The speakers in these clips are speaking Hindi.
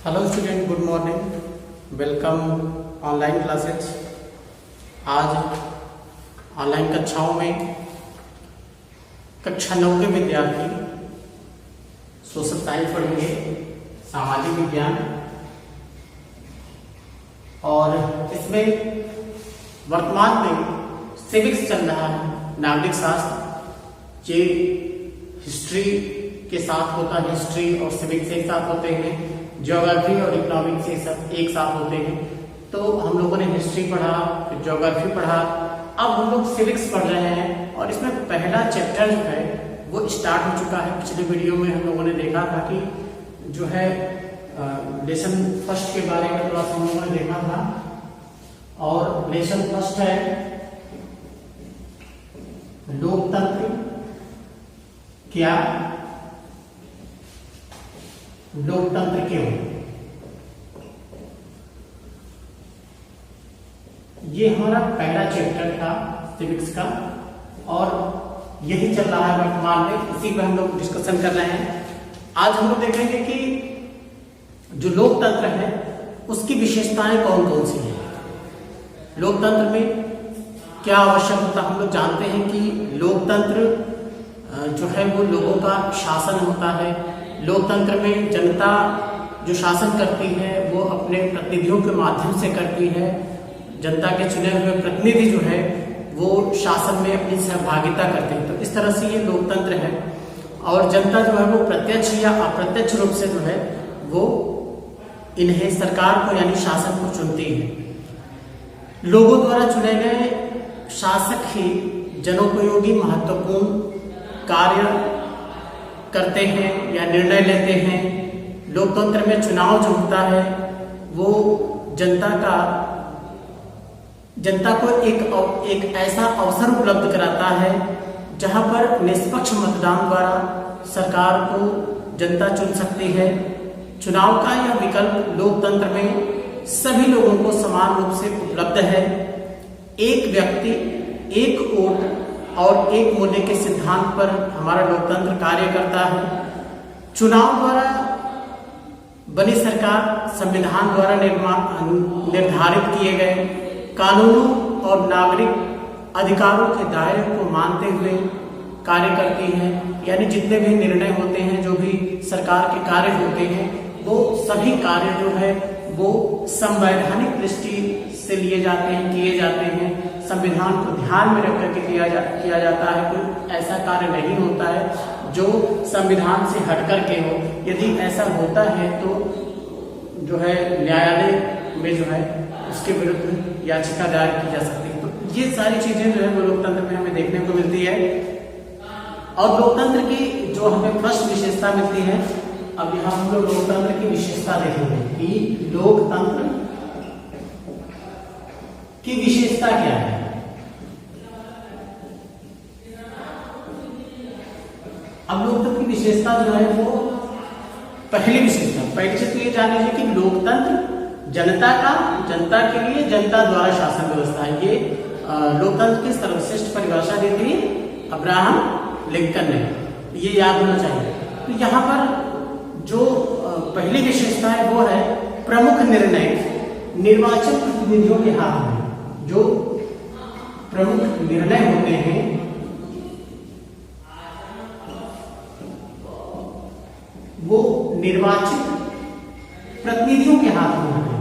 Hello student, good morning. Welcome online classes. आज ऑनलाइन कक्षाओं में कक्षा 9 के विद्यार्थी सोशल साइंस पढ़ेंगे, सामाजिक विज्ञान, और इसमें वर्तमान में सिविक्स चल रहा है, नागरिक शास्त्र। ये हिस्ट्री के साथ होता है, हिस्ट्री और सिविक्स एक साथ होते हैं, ज्योग्राफी और इकोनॉमिक्स एक साथ होते हैं। तो हम लोगों ने हिस्ट्री पढ़ा, फिर ज्योग्राफी पढ़ा, अब हम लोग सिविक्स पढ़ रहे हैं। और इसमें पहला चैप्टर जो है वो स्टार्ट हो चुका है। पिछले वीडियो में हम लोगों ने देखा था कि जो है लेसन फर्स्ट के बारे में थोड़ा सा हम लोगों ने देखा था, और लेसन फर्स्ट है लोकतंत्र क्या, लोकतंत्र क्यों। ये हमारा पहला चैप्टर था सिविक्स का, और यही चल रहा है वर्तमान में, इसी पर हम लोग डिस्कशन कर रहे हैं। आज हम लोग देखेंगे कि जो लोकतंत्र है उसकी विशेषताएं कौन कौन सी हैं। लोकतंत्र में क्या आवश्यक होता है। हम लोग जानते हैं कि लोकतंत्र जो है वो लोगों का शासन होता है। लोकतंत्र में जनता जो शासन करती है वो अपने प्रतिनिधियों के माध्यम से करती है। जनता के चुने हुए प्रतिनिधि जो है वो शासन में अपनी सहभागिता करते हैं। तो इस तरह से ये लोकतंत्र है, और जनता जो है वो प्रत्यक्ष या अप्रत्यक्ष रूप से जो है वो इन्हें, सरकार को यानी शासन को चुनती है। लोगों द्वारा चुने गए शासक ही जनोपयोगी महत्वपूर्ण कार्य करते हैं या निर्णय लेते हैं। लोकतंत्र में चुनाव जो होता है वो जनता को एक ऐसा अवसर उपलब्ध कराता है जहां पर निष्पक्ष मतदान द्वारा सरकार को जनता चुन सकती है। चुनाव का यह विकल्प लोकतंत्र में सभी लोगों को समान रूप से उपलब्ध है। एक व्यक्ति, एक वोट और एक मूल्य के सिद्धांत पर हमारा लोकतंत्र कार्य करता है। चुनाव द्वारा बनी सरकार संविधान द्वारा निर्धारित किए गए कानूनों और नागरिक अधिकारों के दायरे को मानते हुए कार्य करती है। यानी जितने भी निर्णय होते हैं, जो भी सरकार के कार्य होते हैं, वो सभी कार्य जो है वो संवैधानिक दृष्टि से किए जाते हैं। संविधान को ध्यान में रख करके किया जाता है। कोई ऐसा कार्य नहीं होता है जो संविधान से हट करके हो। यदि ऐसा होता है तो जो है न्यायालय में जो है उसके विरुद्ध याचिका दायर की जा सकती है। तो ये सारी चीजें जो है वो लोकतंत्र में हमें देखने को मिलती है। और लोकतंत्र की जो हमें फर्स्ट विशेषता मिलती है, अब यहाँ हम लोग लोकतंत्र की विशेषता देखेंगे कि लोकतंत्र की विशेषता क्या है। अब लोकतंत्र की विशेषता जो है वो पहली से तो ये जान लीजिए कि लोकतंत्र जनता के लिए जनता द्वारा शासन व्यवस्था है। ये लोकतंत्र की सर्वश्रेष्ठ परिभाषा दी थी अब्राहम लिंकन ने, ये याद होना चाहिए। तो यहाँ पर जो पहली विशेषता है वो है प्रमुख निर्णय निर्वाचित प्रतिनिधियों के हाथ में। जो प्रमुख निर्णय होते हैं वो निर्वाचित प्रतिनिधियों के हाथ में होते हैं।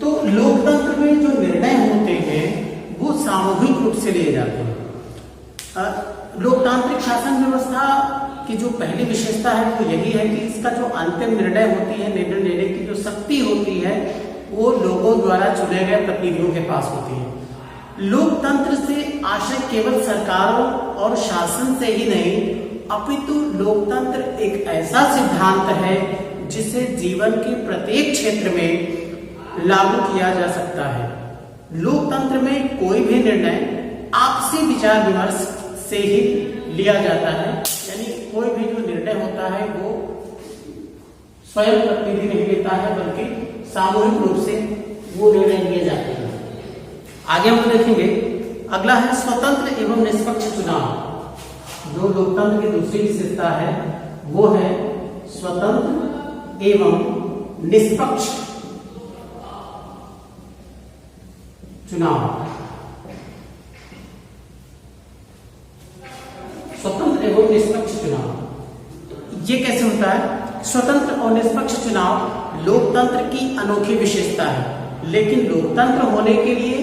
तो लोकतंत्र में जो निर्णय होते हैं वो सामूहिक रूप से लिए जाते हैं। लोकतांत्रिक शासन व्यवस्था की जो पहली विशेषता है वो यही है कि इसका जो अंतिम निर्णय होती है, निर्णय लेने की जो शक्ति होती है वो लोगों द्वारा चुने गए प्रतिनिधियों के पास होती है। लोकतंत्र से आशय केवल सरकारों और शासन से ही नहीं, अपितु लोकतंत्र एक ऐसा सिद्धांत है जिसे जीवन के प्रत्येक क्षेत्र में लागू किया जा सकता है। लोकतंत्र में कोई भी निर्णय आपसी विचार विमर्श से ही लिया जाता है। यानी कोई भी जो निर्णय होता है वो स्वयं प्रतिनिधि नहीं लेता है, बल्कि सामूहिक रूप से वो निर्णय लिए जाते हैं। आगे हम देखेंगे, अगला है स्वतंत्र एवं निष्पक्ष चुनाव। जो लोकतंत्र की दूसरी विशेषता है वो है स्वतंत्र एवं निष्पक्ष चुनाव। स्वतंत्र एवं निष्पक्ष चुनाव ये कैसे होता है? स्वतंत्र और निष्पक्ष चुनाव लोकतंत्र की अनोखी विशेषता है, लेकिन लोकतंत्र होने के लिए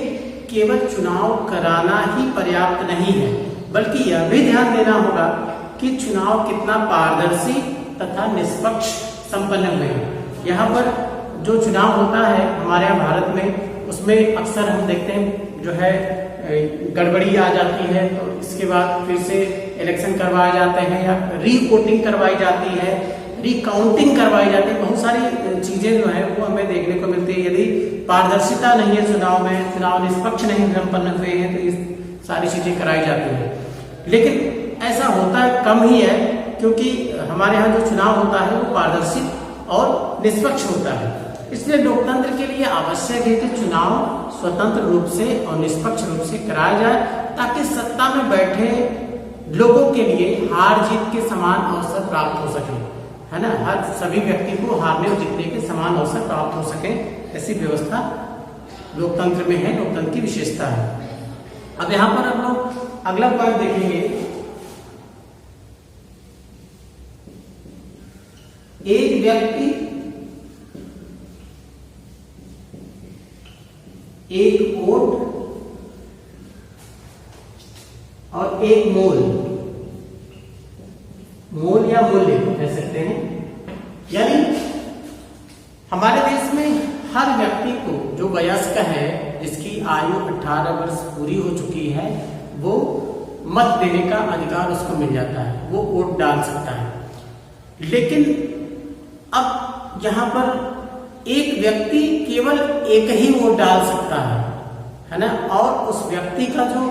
केवल चुनाव कराना ही पर्याप्त नहीं है, बल्कि यह भी ध्यान देना होगा कि चुनाव कितना पारदर्शी तथा निष्पक्ष संपन्न हुए हैं। यहाँ पर जो चुनाव होता है हमारे यहाँ भारत में, उसमें अक्सर हम देखते हैं जो है गड़बड़ी आ जाती है, तो इसके बाद फिर से इलेक्शन करवाए जाते हैं या री-वोटिंग करवाई जाती है, रिकाउंटिंग करवाई जाती है। बहुत सारी चीजें जो है वो हमें देखने को मिलती है। यदि पारदर्शिता नहीं है चुनाव में, चुनाव निष्पक्ष नहीं संपन्न हुए हैं, तो इस सारी चीजें कराई जाती है। लेकिन ऐसा होता है कम ही है, क्योंकि हमारे यहाँ जो चुनाव होता है वो पारदर्शी और निष्पक्ष होता है। इसलिए लोकतंत्र के लिए आवश्यक है कि चुनाव स्वतंत्र रूप से और निष्पक्ष रूप से कराया जाए, ताकि सत्ता में बैठे लोगों के लिए हार जीत के समान अवसर प्राप्त हो सके, है ना। हर सभी व्यक्ति को हारने और जीतने के समान अवसर प्राप्त हो सके, ऐसी व्यवस्था लोकतंत्र में है, लोकतंत्र की विशेषता है। अब यहाँ पर हम लोग अगला पॉइंट देखेंगे, एक व्यक्ति एक वोट और एक मोल, मोल या मूल्य कह सकते हैं। यानी हमारे देश में हर व्यक्ति को जो वयस्क है, जिसकी आयु 18 वर्ष पूरी हो चुकी है, वो मत देने का अधिकार उसको मिल जाता है, वो वोट डाल सकता है। लेकिन अब यहाँ पर एक व्यक्ति केवल एक ही वोट डाल सकता है ना, और उस व्यक्ति का जो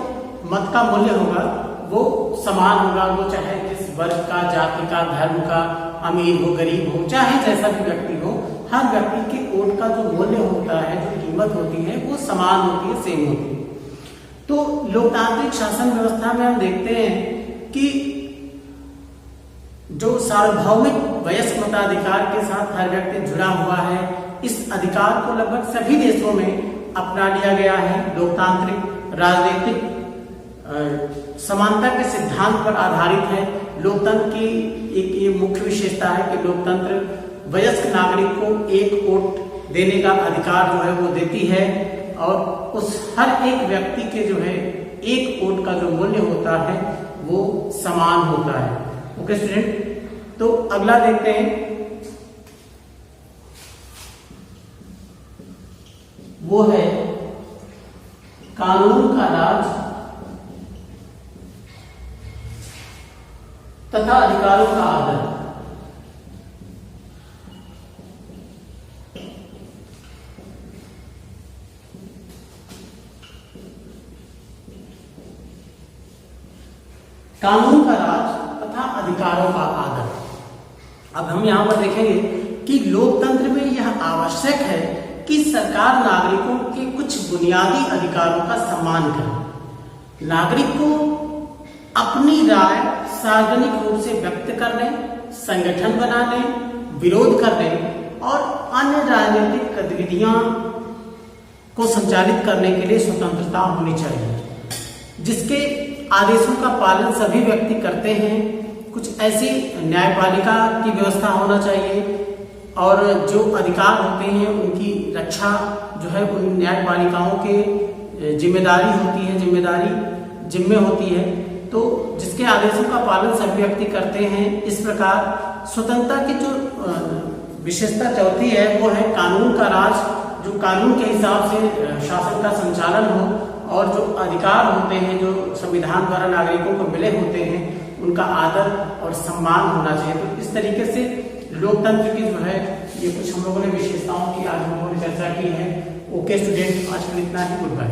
मत का मूल्य होगा वो समान होगा, वो चाहे जिस वर्ग का, जाति का, धर्म का, अमीर हो, गरीब हो, चाहे जैसा भी व्यक्ति हो, हर व्यक्ति के वोट का जो मूल्य होता है, जो कीमत होती है, वो समान होती है, सेम होती है। तो लोकतांत्रिक शासन व्यवस्था में हम देखते हैं कि जो सार्वभौमिक वयस्क मताधिकार के साथ हर व्यक्ति जुड़ा हुआ है, इस अधिकार को लगभग सभी देशों में अपना लिया गया है। लोकतांत्रिक राजनीतिक समानता के सिद्धांत पर आधारित है। लोकतंत्र की एक ये मुख्य विशेषता है कि लोकतंत्र वयस्क नागरिक को एक वोट देने का अधिकार जो है वो देती है, और उस हर एक व्यक्ति के जो है एक वोट का जो मूल्य होता है वो समान होता है। ओके स्टूडेंट, तो अगला देखते हैं, वो है कानून का राज तथा अधिकारों का आदर। कानून का राज तथा अधिकारों का आदर। अब हम यहां पर देखेंगे कि लोकतंत्र में यह आवश्यक है कि सरकार नागरिकों के कुछ बुनियादी अधिकारों का सम्मान करे। नागरिक को अपनी राय सार्वजनिक रूप से व्यक्त करने, संगठन बनाने, विरोध करने और अन्य राजनीतिक गतिविधियां को संचालित करने के लिए स्वतंत्रता होनी चाहिए, जिसके आदेशों का पालन सभी व्यक्ति करते हैं। कुछ ऐसी न्यायपालिका की व्यवस्था होना चाहिए, और जो अधिकार होते हैं उनकी रक्षा जो है उन न्यायपालिकाओं के जिम्मेदारी होती है, जिम्मे होती है। तो जिसके आदेशों का पालन सभी व्यक्ति करते हैं। इस प्रकार स्वतंत्रता की जो विशेषता चौथी है वो है कानून का राज, जो कानून के हिसाब से शासन का संचालन हो, और जो अधिकार होते हैं जो संविधान द्वारा नागरिकों को मिले होते हैं उनका आदर और सम्मान होना चाहिए। तो इस तरीके से लोकतंत्र की जो है ये कुछ हम लोगों ने विशेषताओं की आज हम लोगों ने चर्चा की है। ओके स्टूडेंट, आज के लिए इतना ही। Good bye.